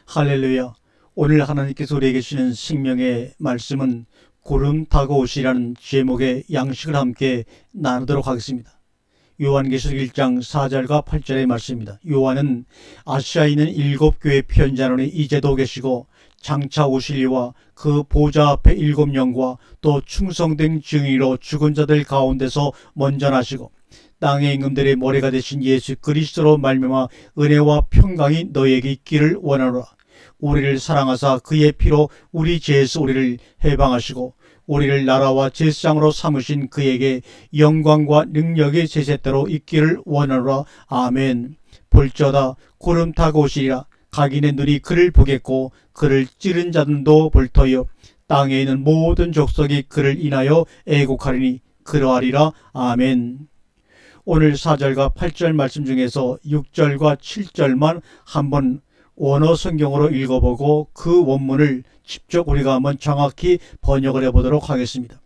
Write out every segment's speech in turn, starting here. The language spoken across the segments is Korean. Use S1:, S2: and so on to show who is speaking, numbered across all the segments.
S1: 할렐루야. 오늘 하나님께서 우리에게 주시는 생명의 말씀은 구름 타고 오시라는 제목의 양식을 함께 나누도록 하겠습니다. 요한계시록 1장 4절과 8절의 말씀입니다. 요한은 아시아에 있는 7교회 편지하노니 이제도 계시고 장차 오실 이와 그 보좌 앞에 7영과 또 충성된 증인으로 죽은 자들 가운데서 먼저 나시고 땅의 임금들의 머리가 되신 예수 그리스도로 말미암아 은혜와 평강이 너희에게 있기를 원하노라. 우리를 사랑하사 그의 피로 우리 죄에서 우리를 해방하시고 우리를 나라와 제사장으로 삼으신 그에게 영광과 능력의 제세대로 있기를 원하노라. 아멘. 볼지어다 구름 타고 오시리라. 각인의 눈이 그를 보겠고 그를 찌른 자들도 볼 터이요 땅에 있는 모든 족속이 그를 인하여 애곡하리니 그러하리라. 아멘. 오늘 4절과 8절 말씀 중에서 6절과 7절만 한번 원어 성경으로 읽어보고 그 원문을 직접 우리가 한번 정확히 번역을 해보도록 하겠습니다.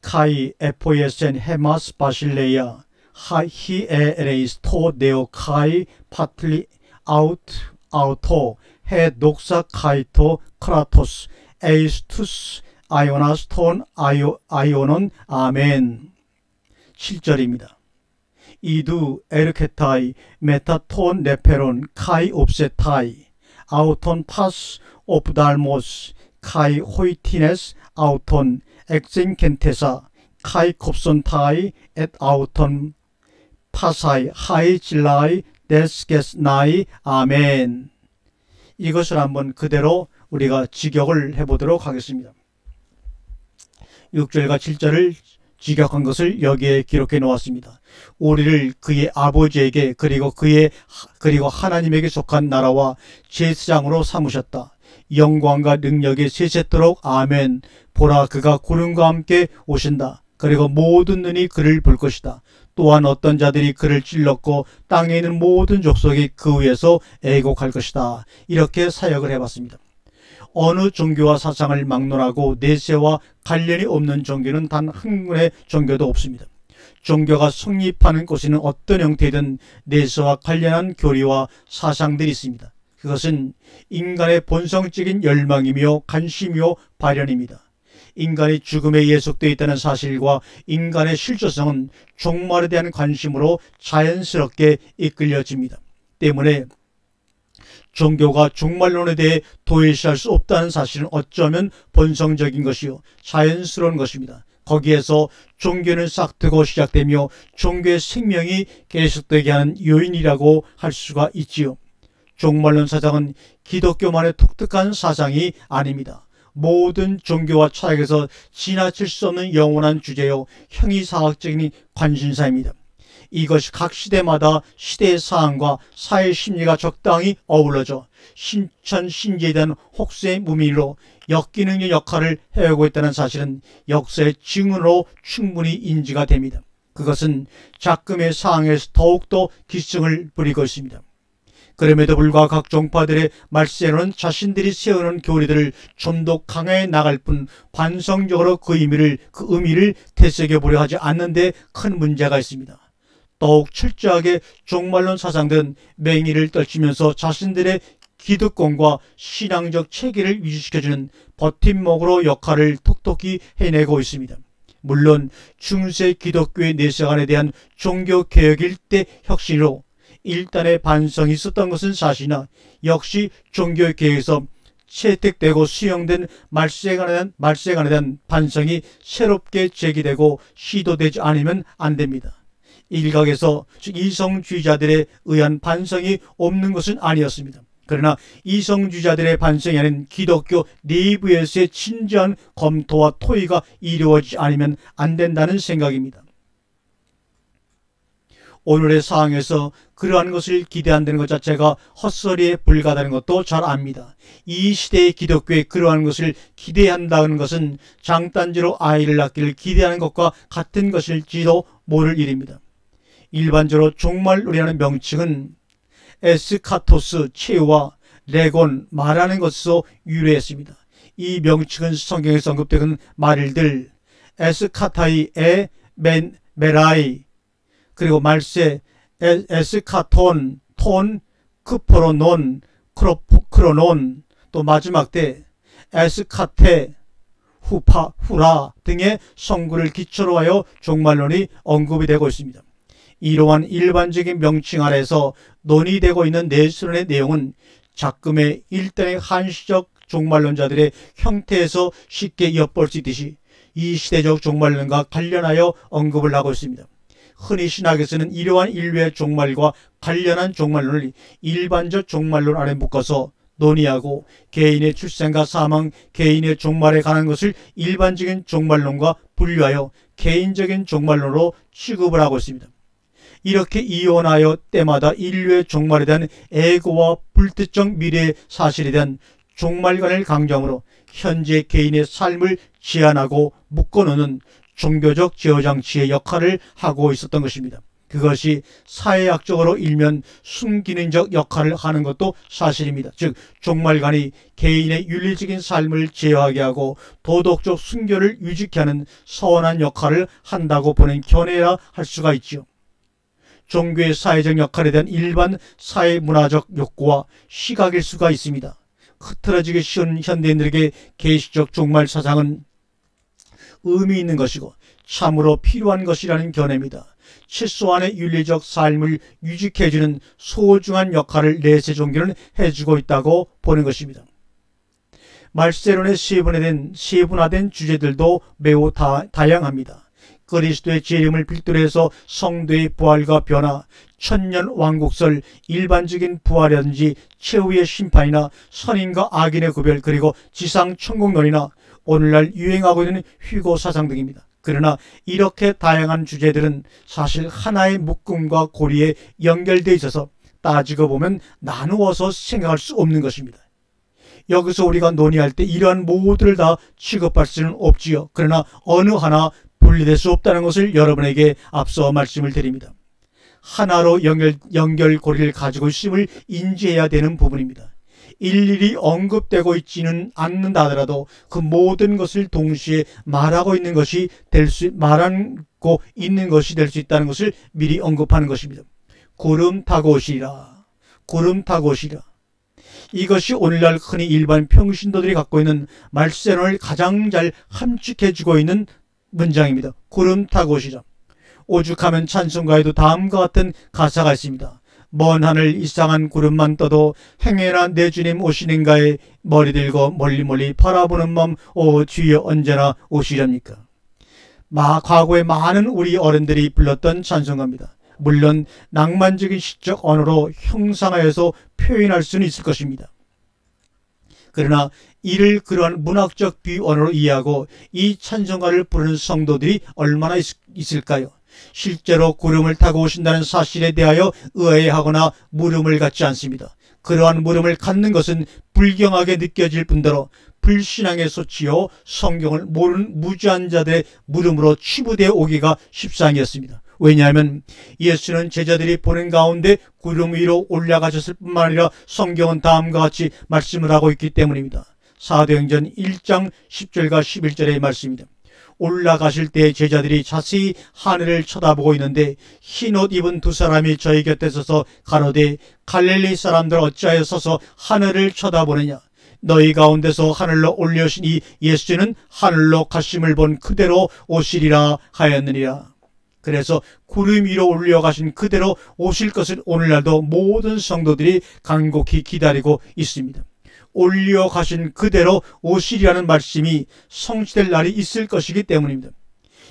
S1: 카이 에포예센 헤마스 바실레야 하히 에레이스 토 네오 카이 파틀리 아우토 해 녹사 카이토 크라토스 에이스투스 아이오나스 톤 아이오논 아멘. 7절입니다. 이두 에르케타이 메타톤 네페론 카이 옵세타이 아우톤 파스 오프달모스 카이 호이티네스 아우톤 엑센켄테사 카이 콥손타이 엣 아우톤 파사이 하이 질라이 데스게스나이 아멘. 이것을 한번 그대로 우리가 직역을 해보도록 하겠습니다. 6절과 7절을 직역한 것을 여기에 기록해 놓았습니다. 우리를 그의 아버지에게 그리고 하나님에게 속한 나라와 제사장으로 삼으셨다. 영광과 능력이 세세토록 아멘. 보라 그가 구름과 함께 오신다. 그리고 모든 눈이 그를 볼 것이다. 또한 어떤 자들이 그를 찔렀고 땅에 있는 모든 족속이 그 위에서 애곡할 것이다. 이렇게 사역을 해봤습니다. 어느 종교와 사상을 막론하고 내세와 관련이 없는 종교는 단 한 군의 종교도 없습니다. 종교가 성립하는 곳에는 어떤 형태든 내세와 관련한 교리와 사상들이 있습니다. 그것은 인간의 본성적인 열망이며 관심이며 발현입니다. 인간이 죽음에 예속되어 있다는 사실과 인간의 실존성은 종말에 대한 관심으로 자연스럽게 이끌려집니다. 때문에 종교가 종말론에 대해 도외시할 수 없다는 사실은 어쩌면 본성적인 것이요 자연스러운 것입니다. 거기에서 종교는 싹트고 시작되며 종교의 생명이 계속되게 하는 요인이라고 할 수가 있지요. 종말론 사상은 기독교만의 독특한 사상이 아닙니다. 모든 종교와 철학에서 지나칠 수 없는 영원한 주제요 형이사학적인 관심사입니다. 이것이 각 시대마다 시대의 사안과 사회 심리가 적당히 어우러져 신천신제에 대한 혹세의 무민으로 역기능의 역할을 해오고 있다는 사실은 역사의 증언으로 충분히 인지가 됩니다. 그것은 작금의 사항에서 더욱더 기승을 부리고 있습니다. 그럼에도 불구하고 각 종파들의 말세로는 자신들이 세우는 교리들을 좀 더 강화해 나갈 뿐 반성적으로 그 의미를 되새겨보려 하지 않는데 큰 문제가 있습니다. 더욱 철저하게 종말론 사상들은 맹의를 떨치면서 자신들의 기득권과 신앙적 체계를 유지시켜주는 버팀목으로 역할을 톡톡히 해내고 있습니다. 물론 중세 기독교의 내세관에 대한 종교개혁일 때 혁신으로 일단의 반성이 있었던 것은 사실이나 역시 종교개혁에서 채택되고 수용된 말세관에 대한 반성이 새롭게 제기되고 시도되지 않으면 안 됩니다. 일각에서 즉 이성주의자들에 의한 반성이 없는 것은 아니었습니다. 그러나 이성주의자들의 반성이 아닌 기독교 내부에서의 진지한 검토와 토의가 이루어지지 않으면 안 된다는 생각입니다. 오늘의 상황에서 그러한 것을 기대한다는 것 자체가 헛소리에 불과하다는 것도 잘 압니다. 이 시대의 기독교에 그러한 것을 기대한다는 것은 장단지로 아이를 낳기를 기대하는 것과 같은 것일지도 모를 일입니다. 일반적으로 종말론이라는 명칭은 에스카토스, 최후와 레곤, 말하는 것에서 유래했습니다. 이 명칭은 성경에서 언급되는 말일들 에스카타이, 메라이, 그리고 말세, 에스카톤, 톤, 크포로논, 크로논, 또 마지막 때 에스카테, 후라 등의 성구를 기초로 하여 종말론이 언급이 되고 있습니다. 이러한 일반적인 명칭 아래서 논의되고 있는 내수론의 내용은 작금의 일단의 한시적 종말론자들의 형태에서 쉽게 엿볼 수 있듯이 이 시대적 종말론과 관련하여 언급을 하고 있습니다. 흔히 신학에서는 이러한 인류의 종말과 관련한 종말론을 일반적 종말론 아래 묶어서 논의하고 개인의 출생과 사망, 개인의 종말에 관한 것을 일반적인 종말론과 분류하여 개인적인 종말론으로 취급을 하고 있습니다. 이렇게 이혼하여 때마다 인류의 종말에 대한 애고와 불특정 미래의 사실에 대한 종말관을 강조하므로 현재 개인의 삶을 제한하고 묶어놓는 종교적 제어장치의 역할을 하고 있었던 것입니다. 그것이 사회학적으로 일면 순기능적 역할을 하는 것도 사실입니다. 즉 종말관이 개인의 윤리적인 삶을 제어하게 하고 도덕적 순결을 유지케 하는 선한 역할을 한다고 보는 견해라 할 수가 있지요. 종교의 사회적 역할에 대한 일반 사회문화적 욕구와 시각일 수가 있습니다. 흐트러지기 쉬운 현대인들에게 계시적 종말 사상은 의미 있는 것이고 참으로 필요한 것이라는 견해입니다. 최소한의 윤리적 삶을 유지케 해주는 소중한 역할을 내세 종교는 해주고 있다고 보는 것입니다. 말세론의 세분화된 주제들도 매우 다양합니다. 그리스도의 재림을 필두로 해서 성도의 부활과 변화, 천년 왕국설, 일반적인 부활이라든지 최후의 심판이나 선인과 악인의 구별, 그리고 지상 천국론이나 오늘날 유행하고 있는 휴거 사상 등입니다. 그러나 이렇게 다양한 주제들은 사실 하나의 묶음과 고리에 연결되어 있어서 따지고 보면 나누어서 생각할 수 없는 것입니다. 여기서 우리가 논의할 때 이러한 모두를 다 취급할 수는 없지요. 그러나 어느 하나 분리될 수 없다는 것을 여러분에게 앞서 말씀을 드립니다. 하나로 연결고리를 가지고 있음을 인지해야 되는 부분입니다. 일일이 언급되고 있지는 않는다 하더라도 그 모든 것을 동시에 말하고 있는 것이 말하고 있는 것이 될 수 있다는 것을 미리 언급하는 것입니다. 구름 타고 오시리라. 구름 타고 오시리라. 이것이 오늘날 흔히 일반 평신도들이 갖고 있는 말세론을 가장 잘 함축해주고 있는 문장입니다. 구름 타고 오시리라. 오죽하면 찬송가에도 다음과 같은 가사가 있습니다. 먼 하늘 이상한 구름만 떠도 행여나 내 주님 오시는가에 머리 들고 멀리 바라보는 마음 오 주여 언제나 오시렵니까. 과거에 많은 우리 어른들이 불렀던 찬송가입니다. 물론 낭만적인 시적 언어로 형상화해서 표현할 수는 있을 것입니다. 그러나 이를 그러한 문학적 비유 언어로 이해하고 이 찬송가를 부르는 성도들이 얼마나 있을까요? 실제로 구름을 타고 오신다는 사실에 대하여 의아해하거나 물음을 갖지 않습니다. 그러한 물음을 갖는 것은 불경하게 느껴질 뿐더러 불신앙의 소치요 성경을 모르는 무지한 자들의 물음으로 치부되어 오기가 십상이었습니다. 왜냐하면 예수는 제자들이 보는 가운데 구름 위로 올라가셨을 뿐만 아니라 성경은 다음과 같이 말씀을 하고 있기 때문입니다. 사도행전 1장 10절과 11절의 말씀입니다. 올라가실 때 제자들이 자세히 하늘을 쳐다보고 있는데 흰옷 입은 두 사람이 저희 곁에 서서 가로되 갈릴리 사람들 어찌하여 서서 하늘을 쳐다보느냐. 너희 가운데서 하늘로 올려오신 이 예수는 하늘로 가심을 본 그대로 오시리라 하였느니라. 그래서 구름 위로 올려가신 그대로 오실 것을 오늘날도 모든 성도들이 간곡히 기다리고 있습니다. 올려가신 그대로 오시리라는 말씀이 성취될 날이 있을 것이기 때문입니다.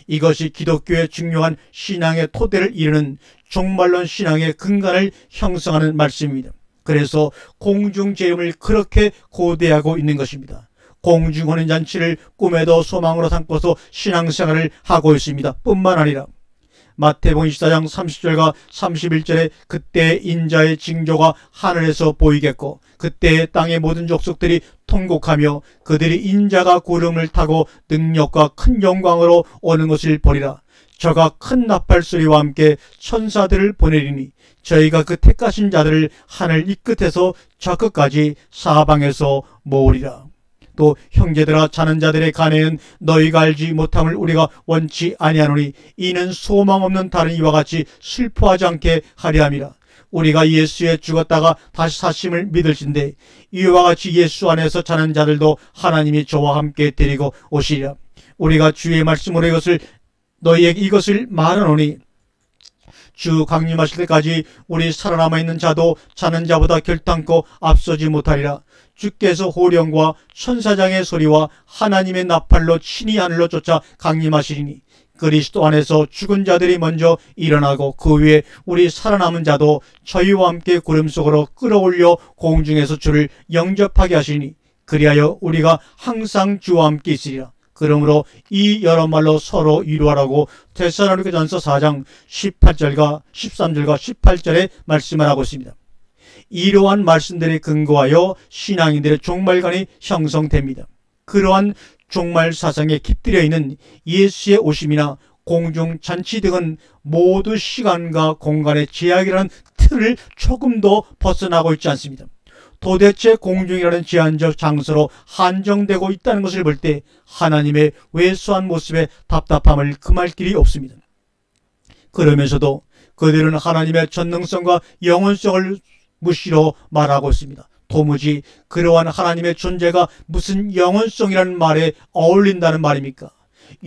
S1: 이것이 기독교의 중요한 신앙의 토대를 이루는 종말론 신앙의 근간을 형성하는 말씀입니다. 그래서 공중재림을 그렇게 고대하고 있는 것입니다. 공중혼인잔치를 꿈에도 소망으로 삼고서 신앙생활을 하고 있습니다. 뿐만 아니라 마태복음 24장 30절과 31절에 그때 인자의 징조가 하늘에서 보이겠고 그때 땅의 모든 족속들이 통곡하며 그들이 인자가 구름을 타고 능력과 큰 영광으로 오는 것을 보리라. 저가 큰 나팔 소리와 함께 천사들을 보내리니 저희가 그 택하신 자들을 하늘 이 끝에서 저 끝까지 사방에서 모으리라. 또 형제들아 자는 자들의 간에는 너희가 알지 못함을 우리가 원치 아니하노니 이는 소망 없는 다른 이와 같이 슬퍼하지 않게 하려 함이라. 우리가 예수에 죽었다가 다시 사심을 믿을진데 이와 같이 예수 안에서 자는 자들도 하나님이 저와 함께 데리고 오시리라. 우리가 주의 말씀으로 너희에게 이것을 말하노니 주 강림하실 때까지 우리 살아남아 있는 자도 자는 자보다 결단코 앞서지 못하리라. 주께서 호령과 천사장의 소리와 하나님의 나팔로 친히 하늘로 쫓아 강림하시리니 그리스도 안에서 죽은 자들이 먼저 일어나고 그 위에 우리 살아남은 자도 저희와 함께 구름 속으로 끌어올려 공중에서 주를 영접하게 하시니 그리하여 우리가 항상 주와 함께 있으리라. 그러므로 이 여러 말로 서로 위로하라고 데살로니가전서 4장 18절과 13절과 18절에 말씀을 하고 있습니다. 이러한 말씀들에 근거하여 신앙인들의 종말관이 형성됩니다. 그러한 종말 사상에 깃들여 있는 예수의 오심이나 공중잔치 등은 모두 시간과 공간의 제약이라는 틀을 조금도 벗어나고 있지 않습니다. 도대체 공중이라는 제한적 장소로 한정되고 있다는 것을 볼 때 하나님의 왜소한 모습에 답답함을 금할 길이 없습니다. 그러면서도 그들은 하나님의 전능성과 영원성을 무시로 말하고 있습니다. 도무지 그러한 하나님의 존재가 무슨 영원성이라는 말에 어울린다는 말입니까?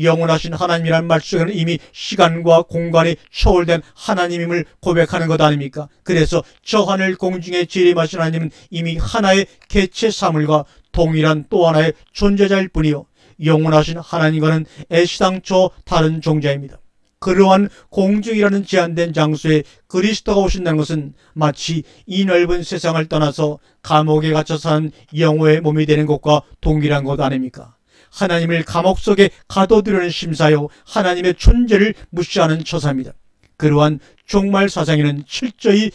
S1: 영원하신 하나님이라는 말 속에는 이미 시간과 공간이 초월된 하나님임을 고백하는 것 아닙니까? 그래서 저 하늘 공중에 재림하신 하나님은 이미 하나의 개체 사물과 동일한 또 하나의 존재자일 뿐이요 영원하신 하나님과는 애시당초 다른 존재입니다. 그러한 공중이라는 제한된 장소에 그리스도가 오신다는 것은 마치 이 넓은 세상을 떠나서 감옥에 갇혀 사는 영혼의 몸이 되는 것과 동일한 것 아닙니까? 하나님을 감옥 속에 가둬두려는 심사요 하나님의 존재를 무시하는 처사입니다. 그러한 종말 사상에는 철저히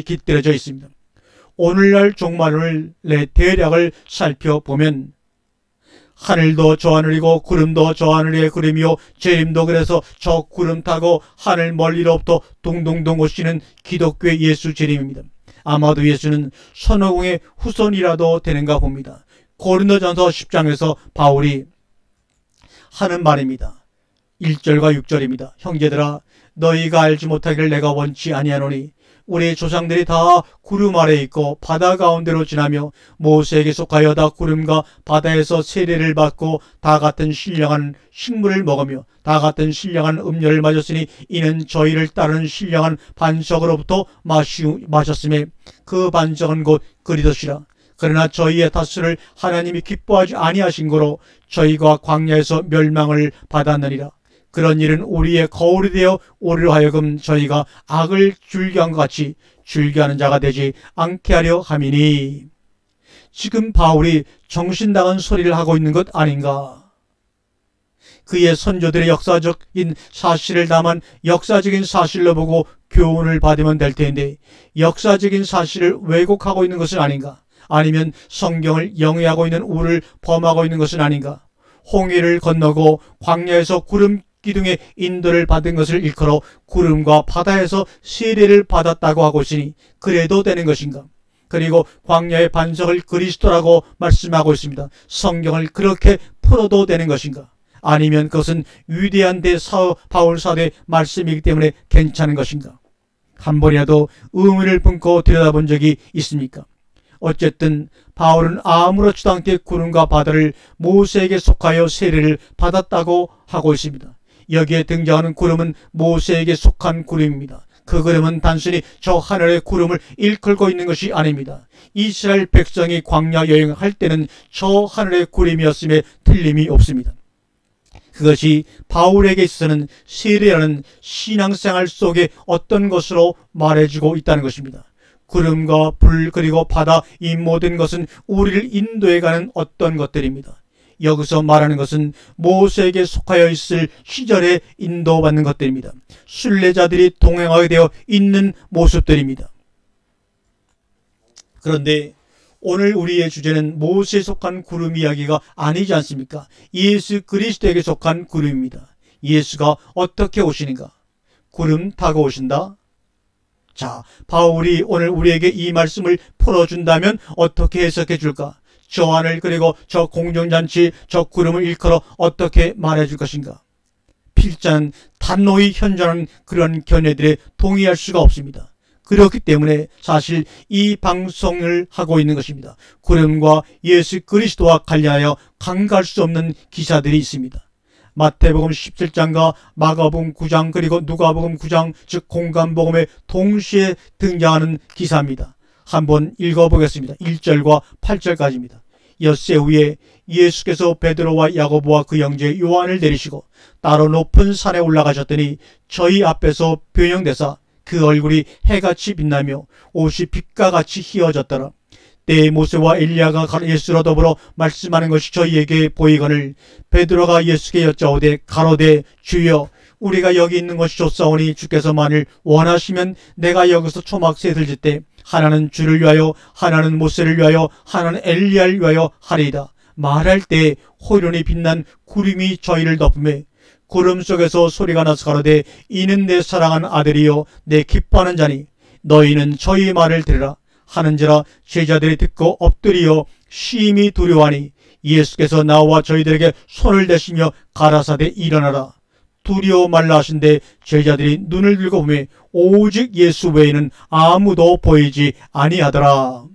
S1: 깃들어져 있습니다. 오늘날 종말을 대략을 살펴보면 하늘도 저 하늘이고 구름도 저 하늘의 구름이요 재림도 그래서 저 구름 타고 하늘 멀리로부터 동동동 오시는 기독교의 예수 재림입니다. 아마도 예수는 손오공의 후손이라도 되는가 봅니다. 고린도전서 10장에서 바울이 하는 말입니다. 1절과 6절입니다. 형제들아 너희가 알지 못하기를 내가 원치 아니하노니 우리 조상들이 다 구름 아래 있고 바다 가운데로 지나며 모세에게 속하여 다 구름과 바다에서 세례를 받고 다 같은 신령한 식물을 먹으며 다 같은 신령한 음료를 마셨으니 이는 저희를 따르는 신령한 반석으로부터 마셨음에 그 반석은 곧 그리스도시라. 그러나 저희의 다스를 하나님이 기뻐하지 아니하신 거로 저희가 광야에서 멸망을 받았느니라. 그런 일은 우리의 거울이 되어 우리로 하여금 저희가 악을 즐겨한 것 같이 즐겨하는 자가 되지 않게 하려 함이니. 지금 바울이 정신 나간 소리를 하고 있는 것 아닌가? 그의 선조들의 역사적인 사실을 다만 역사적인 사실로 보고 교훈을 받으면 될 텐데 역사적인 사실을 왜곡하고 있는 것은 아닌가? 아니면 성경을 영위하고 있는 우를 범하고 있는 것은 아닌가? 홍해를 건너고 광야에서 구름 기둥의 인도를 받은 것을 일컬어 구름과 바다에서 세례를 받았다고 하고 있으니 그래도 되는 것인가? 그리고 광야의 반석을 그리스도라고 말씀하고 있습니다. 성경을 그렇게 풀어도 되는 것인가? 아니면 그것은 위대한 바울 사도의 말씀이기 때문에 괜찮은 것인가? 한 번이라도 의문을 품고 들여다본 적이 있습니까? 어쨌든 바울은 아무렇지도 않게 구름과 바다를 모세에게 속하여 세례를 받았다고 하고 있습니다. 여기에 등장하는 구름은 모세에게 속한 구름입니다. 그 구름은 단순히 저 하늘의 구름을 일컬고 있는 것이 아닙니다. 이스라엘 백성이 광야 여행할 때는 저 하늘의 구름이었음에 틀림이 없습니다. 그것이 바울에게 있어서는 세례라는 신앙생활 속의 어떤 것으로 말해주고 있다는 것입니다. 구름과 불 그리고 바다 이 모든 것은 우리를 인도해가는 어떤 것들입니다. 여기서 말하는 것은 모세에게 속하여 있을 시절에 인도받는 것들입니다. 순례자들이 동행하게 되어 있는 모습들입니다. 그런데 오늘 우리의 주제는 모세에 속한 구름 이야기가 아니지 않습니까? 예수 그리스도에게 속한 구름입니다. 예수가 어떻게 오시는가? 구름 타고 오신다? 자, 바울이 오늘 우리에게 이 말씀을 풀어준다면 어떻게 해석해 줄까? 저 하늘 그리고 저 공중잔치 저 구름을 일컬어 어떻게 말해줄 것인가? 필자는 단호히 현존하는 그런 견해들에 동의할 수가 없습니다. 그렇기 때문에 사실 이 방송을 하고 있는 것입니다. 구름과 예수 그리스도와 관련하여 간과할 수 없는 기사들이 있습니다. 마태복음 17장과 마가복음 9장 그리고 누가복음 9장 즉 공간복음에 동시에 등장하는 기사입니다. 한번 읽어보겠습니다. 1절과 8절까지입니다. 엿새 후에 예수께서 베드로와 야고보와 그 형제 요한을 내리시고 따로 높은 산에 올라가셨더니 저희 앞에서 변형되사 그 얼굴이 해같이 빛나며 옷이 빛과 같이 휘어졌더라. 때에 모세와 엘리야가 예수로 더불어 말씀하는 것이 저희에게 보이거늘 베드로가 예수께 여짜오되 가로되 주여 우리가 여기 있는 것이 좋사오니 주께서 만일 원하시면 내가 여기서 초막새들 짓되 하나는 주를 위하여 하나는 모세를 위하여 하나는 엘리야를 위하여 하리이다. 말할 때 호련히 빛난 구름이 저희를 덮음에 구름 속에서 소리가 나서 가로되 이는 내 사랑한 아들이요 내 기뻐하는 자니 너희는 저희 말을 들으라 하는지라. 제자들이 듣고 엎드리어 심히 두려워하니 예수께서 나와 저희들에게 손을 대시며 가라사대 일어나라. 두려워 말라 하신데 제자들이 눈을 들고 보매 오직 예수 외에는 아무도 보이지 아니하더라.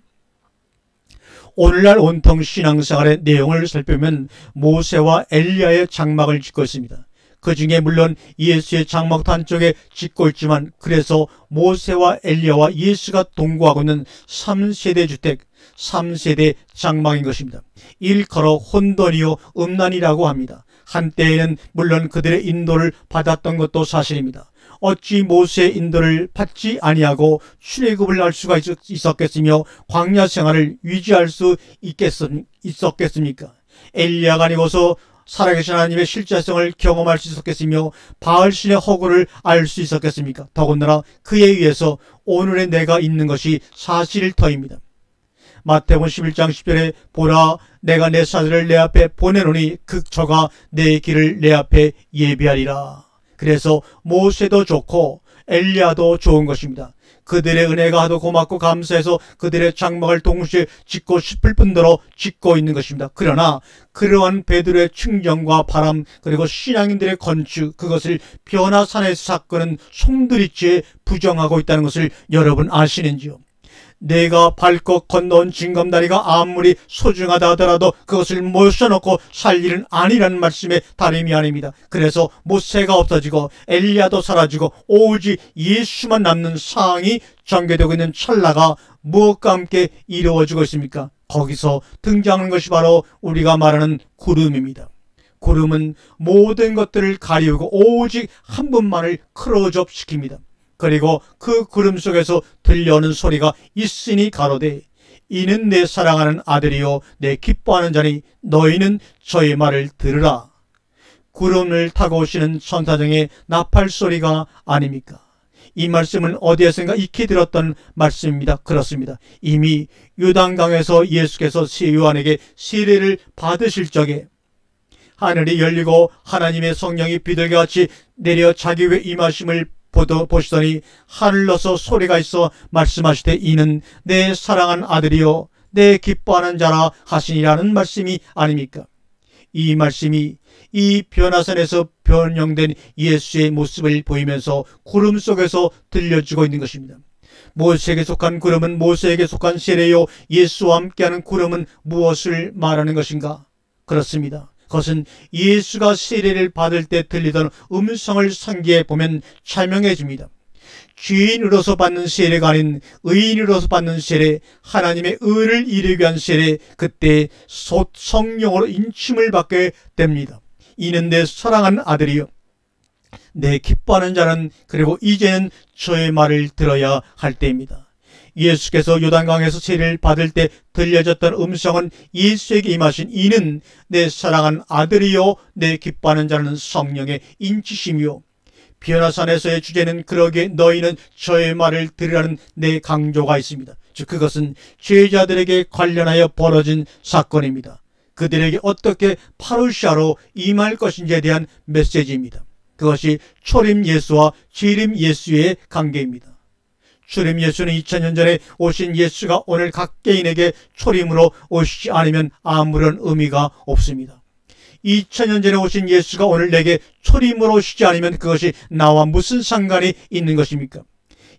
S1: 오늘날 온통 신앙생활의 내용을 살펴보면 모세와 엘리야의 장막을 짓고 있습니다. 그 중에 물론 예수의 장막도 한쪽에 짓고 있지만 그래서 모세와 엘리야와 예수가 동거하고 있는 3세대 주택, 3세대 장막인 것입니다. 일컬어 혼돈이요 음란이라고 합니다. 한때에는 물론 그들의 인도를 받았던 것도 사실입니다. 어찌 모세의 인도를 받지 아니하고 출애굽을 할 수가 있었겠으며 광야 생활을 유지할 수 있었겠습니까? 엘리야가 아니고서 살아계신 하나님의 실제성을 경험할 수 있었겠으며 바알신의 허구를 알 수 있었겠습니까? 더군다나 그에 의해서 오늘의 내가 있는 것이 사실일 터입니다. 마태복음 11장 10절에 보라 내가 내 사자를 내 앞에 보내노니 저가 내 길을 내 앞에 예비하리라. 그래서 모세도 좋고 엘리야도 좋은 것입니다. 그들의 은혜가 하도 고맙고 감사해서 그들의 장막을 동시에 짓고 싶을 뿐더러 짓고 있는 것입니다. 그러나 그러한 베드로의 충정과 바람 그리고 신앙인들의 건축 그것을 변화산에서 사건은 송두리째 부정하고 있다는 것을 여러분 아시는지요? 내가 밟고 건너온 징검다리가 아무리 소중하다 하더라도 그것을 모셔놓고 살 일은 아니라는 말씀의 다름이 아닙니다. 그래서 모세가 없어지고 엘리야도 사라지고 오직 예수만 남는 상황이 전개되고 있는 찰나가 무엇과 함께 이루어지고 있습니까? 거기서 등장하는 것이 바로 우리가 말하는 구름입니다. 구름은 모든 것들을 가리우고 오직 한 분만을 크로즈업시킵니다. 그리고 그 구름 속에서 들려오는 소리가 있으니 가로되 이는 내 사랑하는 아들이요 내 기뻐하는 자니 너희는 저의 말을 들으라. 구름을 타고 오시는 천사장의 나팔 소리가 아닙니까? 이 말씀은 어디에선가 익히 들었던 말씀입니다. 그렇습니다. 이미 요단강에서 예수께서 요한에게 세례를 받으실 적에 하늘이 열리고 하나님의 성령이 비둘기같이 내려 자기 위에 임하심을 보시더니 하늘로서 소리가 있어 말씀하시되 이는 내 사랑한 아들이요 내 기뻐하는 자라 하시니라는 말씀이 아닙니까? 이 말씀이 이 변화산에서 변형된 예수의 모습을 보이면서 구름 속에서 들려주고 있는 것입니다. 모세에게 속한 구름은 모세에게 속한 세례요 예수와 함께하는 구름은 무엇을 말하는 것인가? 그렇습니다. 그것은 예수가 세례를 받을 때 들리던 음성을 상기해 보면 설명해 줍니다. 죄인으로서 받는 세례가 아닌 의인으로서 받는 세례, 하나님의 의를 이루기 위한 세례, 그때 성령으로 인침을 받게 됩니다. 이는 내 사랑하는 아들이요 내 기뻐하는 자는 그리고 이제는 저의 말을 들어야 할 때입니다. 예수께서 요단강에서 세례를 받을 때 들려졌던 음성은 예수에게 임하신 이는 내 사랑한 아들이요 내 기뻐하는 자는 성령의 인치심이요 변화산에서의 주제는 그러기에 너희는 저의 말을 들으라는 내 강조가 있습니다. 즉 그것은 제자들에게 관련하여 벌어진 사건입니다. 그들에게 어떻게 파루시아로 임할 것인지에 대한 메시지입니다. 그것이 초림 예수와 재림 예수의 관계입니다. 초림 예수는 2000년 전에 오신 예수가 오늘 각 개인에게 초림으로 오시지 않으면 아무런 의미가 없습니다. 2000년 전에 오신 예수가 오늘 내게 초림으로 오시지 않으면 그것이 나와 무슨 상관이 있는 것입니까?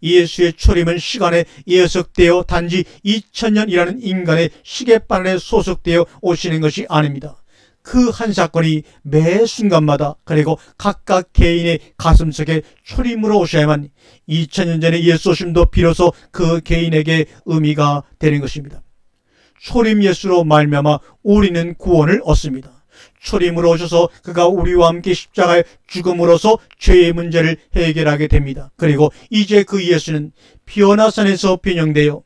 S1: 예수의 초림은 시간에 예속되어 단지 2000년이라는 인간의 시계바늘에 소속되어 오시는 것이 아닙니다. 그 한 사건이 매 순간마다 그리고 각각 개인의 가슴속에 초림으로 오셔야만 2000년 전에 예수 오심도 비로소 그 개인에게 의미가 되는 것입니다. 초림 예수로 말미암아 우리는 구원을 얻습니다. 초림으로 오셔서 그가 우리와 함께 십자가의 죽음으로써 죄의 문제를 해결하게 됩니다. 그리고 이제 그 예수는 피오나산에서 변형되어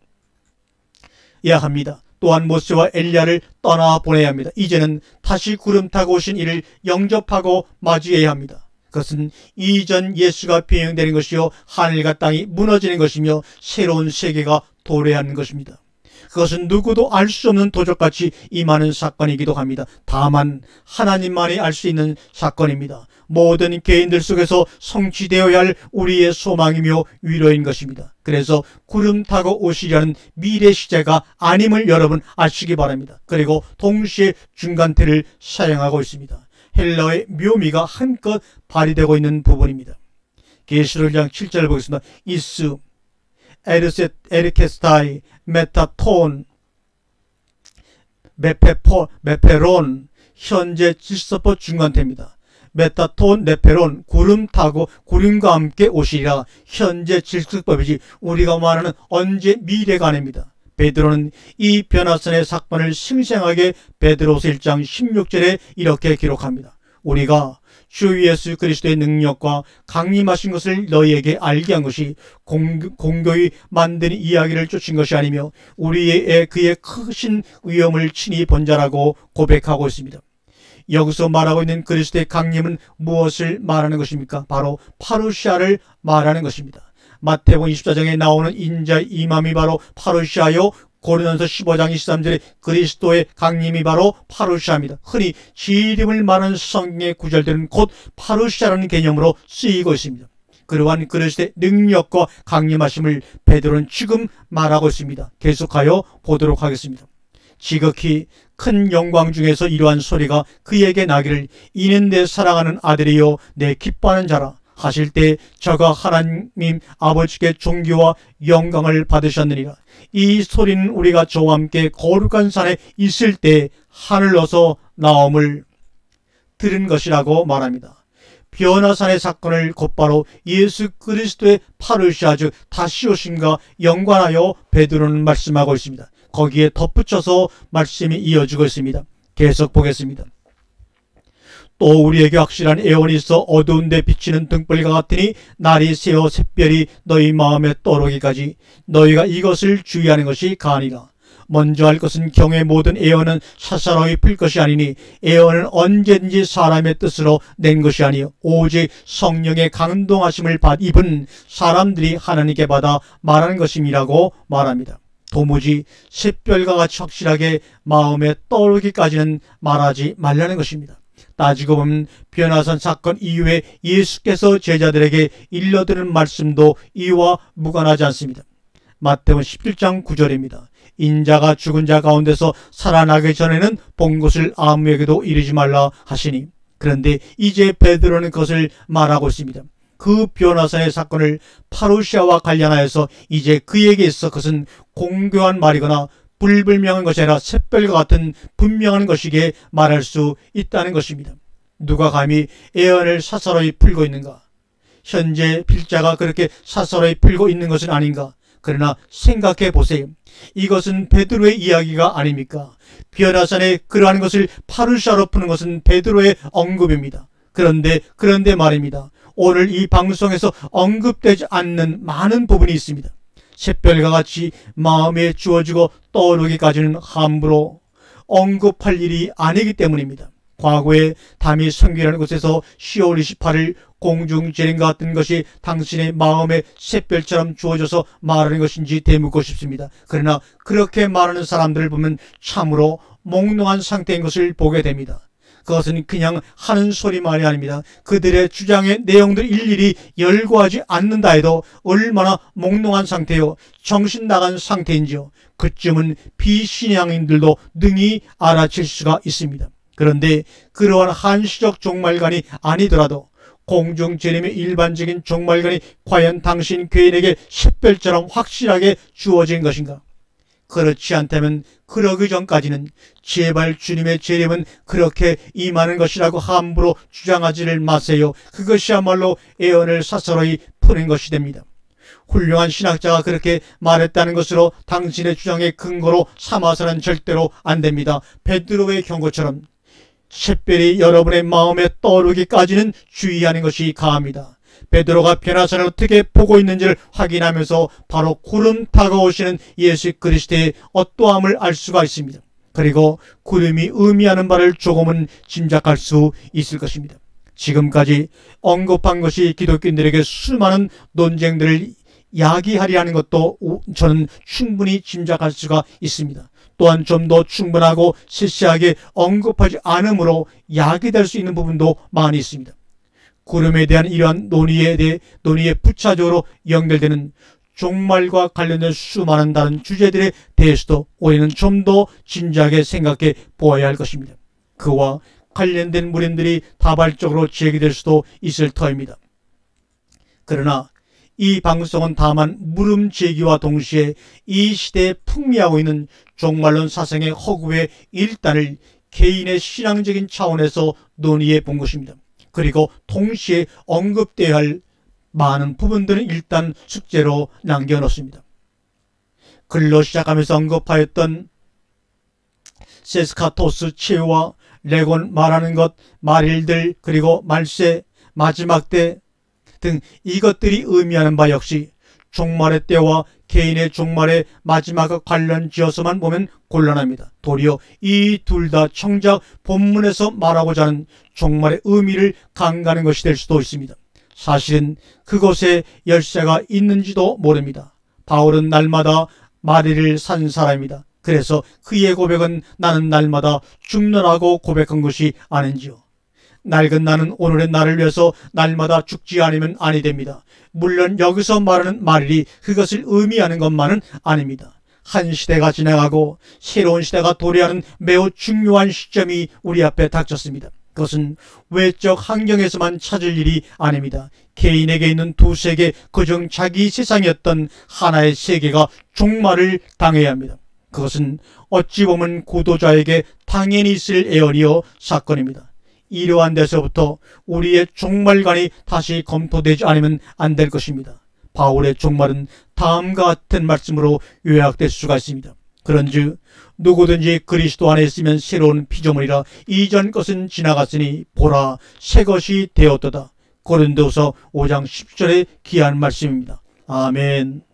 S1: 야 합니다. 또한 모세와 엘리야를 떠나보내야 합니다. 이제는 다시 구름 타고 오신 이를 영접하고 맞이해야 합니다. 그것은 이전 예수가 변형되는 것이요 하늘과 땅이 무너지는 것이며 새로운 세계가 도래하는 것입니다. 그것은 누구도 알 수 없는 도적같이 임하는 사건이기도 합니다. 다만 하나님만이 알 수 있는 사건입니다. 모든 개인들 속에서 성취되어야 할 우리의 소망이며 위로인 것입니다. 그래서 구름 타고 오시려는 미래 시제가 아님을 여러분 아시기 바랍니다. 그리고 동시에 중간태를 사용하고 있습니다. 헬라어의 묘미가 한껏 발휘되고 있는 부분입니다. 계시록 1장 7절을 보겠습니다. 이스 에르케스타이 메타톤 메페론 현재 질서법 중간태입니다. 메타톤 네페론 구름 타고 구름과 함께 오시리라 현재 질서법이지 우리가 말하는 언제 미래가 아닙니다. 베드로는 이 변화선의 사건을 생생하게 베드로서 1장 16절에 이렇게 기록합니다. 우리가 주 예수 그리스도의 능력과 강림하신 것을 너희에게 알게 한 것이 공교히 만든 이야기를 쫓은 것이 아니며 우리의 그의 크신 위엄을 친히 본 자라고 고백하고 있습니다. 여기서 말하고 있는 그리스도의 강림은 무엇을 말하는 것입니까? 바로 파루시아를 말하는 것입니다. 마태복음 24장에 나오는 인자의 임함이 바로 파루시아요, 고린도전서 15장 23절에 그리스도의 강림이 바로 파루시아입니다. 흔히 지름을 말하는 성경의 구절들은 곧 파루시아라는 개념으로 쓰이고 있습니다. 그러한 그리스도의 능력과 강림하심을 베드로는 지금 말하고 있습니다. 계속하여 보도록 하겠습니다. 지극히 큰 영광 중에서 이러한 소리가 그에게 나기를 이는 내 사랑하는 아들이요 내 기뻐하는 자라 하실 때 저가 하나님 아버지께 존귀와 영광을 받으셨느니라. 이 소리는 우리가 저와 함께 거룩한 산에 있을 때 하늘로서 나옴을 들은 것이라고 말합니다. 변화산의 사건을 곧바로 예수 그리스도의 파루시아 즉 다시 오심과 연관하여 베드로는 말씀하고 있습니다. 거기에 덧붙여서 말씀이 이어지고 있습니다. 계속 보겠습니다. 또 우리에게 확실한 애원이 있어 어두운 데 비치는 등불과 같으니 날이 새어 샛별이 너희 마음에 떠오르기까지 너희가 이것을 주의하는 것이 가니라. 먼저 할 것은 경의 모든 애원은 사사로이 풀 것이 아니니 애원은 언제든지 사람의 뜻으로 낸 것이 아니요 오직 성령의 감동하심을 입은 사람들이 하나님께 받아 말하는 것임이라고 말합니다. 도무지 샛별과 같이 확실하게 마음에 떠오르기까지는 말하지 말라는 것입니다. 따지고 보면 변화산 사건 이후에 예수께서 제자들에게 일러드는 말씀도 이와 무관하지 않습니다. 마태복음 17장 9절입니다. 인자가 죽은 자 가운데서 살아나기 전에는 본 것을 아무에게도 이르지 말라 하시니 그런데 이제 베드로는 그것을 말하고 있습니다. 그 변화산의 사건을 파루시아와 관련하여서 이제 그에게 있어 그것은 공교한 말이거나 불분명한 것이 아니라 샛별과 같은 분명한 것이기에 말할 수 있다는 것입니다. 누가 감히 애언을 사사로이 풀고 있는가? 현재 필자가 그렇게 사사로이 풀고 있는 것은 아닌가? 그러나 생각해 보세요. 이것은 베드로의 이야기가 아닙니까? 변화산에 그러한 것을 파루시아로 푸는 것은 베드로의 언급입니다. 그런데 말입니다. 오늘 이 방송에서 언급되지 않는 많은 부분이 있습니다. 샛별과 같이 마음에 주어지고 떠오르기까지는 함부로 언급할 일이 아니기 때문입니다. 과거에 다미 성교라는 곳에서 10월 28일 공중재림과 같은 것이 당신의 마음에 샛별처럼 주어져서 말하는 것인지 되묻고 싶습니다. 그러나 그렇게 말하는 사람들을 보면 참으로 몽롱한 상태인 것을 보게 됩니다. 그것은 그냥 하는 소리만이 아닙니다. 그들의 주장의 내용들 일일이 열거하지 않는다 해도 얼마나 몽롱한 상태요 정신 나간 상태인지요 그쯤은 비신앙인들도 능히 알아챌 수가 있습니다. 그런데 그러한 한시적 종말관이 아니더라도 공중재림의 일반적인 종말관이 과연 당신 개인에게 샛별처럼 확실하게 주어진 것인가? 그렇지 않다면 그러기 전까지는 제발 주님의 재림은 그렇게 임하는 것이라고 함부로 주장하지를 마세요. 그것이야말로 애언을 사서로이 푸는 것이 됩니다. 훌륭한 신학자가 그렇게 말했다는 것으로 당신의 주장의 근거로 삼아서는 절대로 안 됩니다. 베드로의 경고처럼 샛별이 여러분의 마음에 떠오르기까지는 주의하는 것이 가합니다. 베드로가 변화산을 어떻게 보고 있는지를 확인하면서 바로 구름 타고 오시는 예수 그리스도의 어떠함을 알 수가 있습니다. 그리고 구름이 의미하는 바를 조금은 짐작할 수 있을 것입니다. 지금까지 언급한 것이 기독교인들에게 수많은 논쟁들을 야기하려 하는 것도 저는 충분히 짐작할 수가 있습니다. 또한 좀 더 충분하고 세세하게 언급하지 않으므로 야기될 수 있는 부분도 많이 있습니다. 구름에 대한 이러한 논의에 부차적으로 연결되는 종말과 관련된 수많은 다른 주제들에 대해서도 우리는 좀 더 진지하게 생각해 보아야 할 것입니다. 그와 관련된 물음들이 다발적으로 제기될 수도 있을 터입니다. 그러나 이 방송은 다만 물음 제기와 동시에 이 시대에 풍미하고 있는 종말론 사상의 허구의 일단을 개인의 신앙적인 차원에서 논의해 본 것입니다. 그리고 동시에 언급되어야 할 많은 부분들은 일단 숙제로 남겨놓습니다. 글로 시작하면서 언급하였던 세스카토스 치유와 레곤 말하는 것, 말일들, 그리고 말세, 마지막 때 등 이것들이 의미하는 바 역시 종말의 때와 개인의 종말의 마지막과 관련 지어서만 보면 곤란합니다. 도리어 이 둘 다 정작 본문에서 말하고자 하는 종말의 의미를 강가하는 것이 될 수도 있습니다. 사실은 그곳에 열쇠가 있는지도 모릅니다. 바울은 날마다 마리를 산 사람입니다. 그래서 그의 고백은 나는 날마다 죽노라고 고백한 것이 아닌지요. 낡은 나는 오늘의 나를 위해서 날마다 죽지 않으면 아니 됩니다. 물론 여기서 말하는 말일이 그것을 의미하는 것만은 아닙니다. 한 시대가 지나가고 새로운 시대가 도래하는 매우 중요한 시점이 우리 앞에 닥쳤습니다. 그것은 외적 환경에서만 찾을 일이 아닙니다. 개인에게 있는 두 세계, 그중 자기 세상이었던 하나의 세계가 종말을 당해야 합니다. 그것은 어찌 보면 구도자에게 당연히 있을 애언이요 사건입니다. 이러한 데서부터 우리의 종말관이 다시 검토되지 않으면 안 될 것입니다. 바울의 종말은 다음과 같은 말씀으로 요약될 수가 있습니다. 그런즉 누구든지 그리스도 안에 있으면 새로운 피조물이라 이전 것은 지나갔으니 보라 새 것이 되었도다. 고린도서 5장 10절의 귀한 말씀입니다. 아멘.